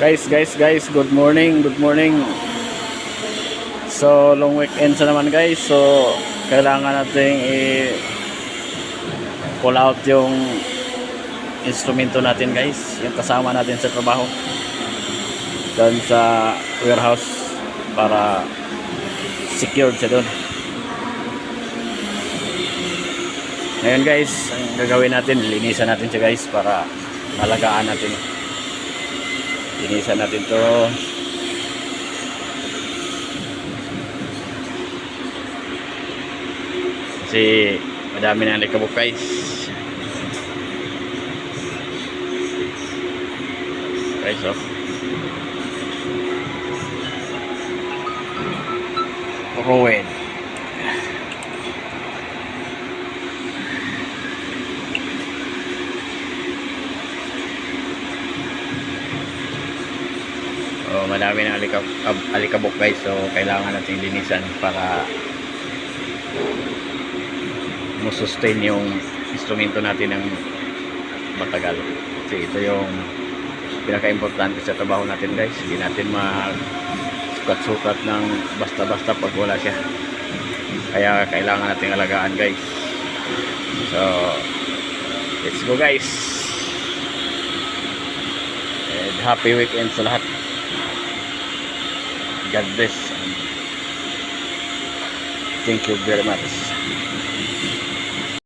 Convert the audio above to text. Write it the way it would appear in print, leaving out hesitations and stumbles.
Guys, good morning, good morning. So, long weekend sa naman guys. So, kailangan nating pull out yung instrumento natin guys. Yung kasama natin sa trabaho. Doon sa warehouse para secured siya doon. Ngayon guys, ang gagawin natin, linisan natin siya guys para malagaan natin. Linisan natin to. Kasi madami na alikabok guys. Guys, oh. Ruin. Oh, madami na alikabok guys, so kailangan natin linisan para mo-sustain yung instrumento natin ng matagal. Kasi ito yung pinaka-importante sa trabaho natin guys. Hindi natin sukat-sukat ng basta-basta pag wala siya. Kaya kailangan natin alagaan guys. So let's go guys, and happy weekend sa lahat. God bless. Thank you very much.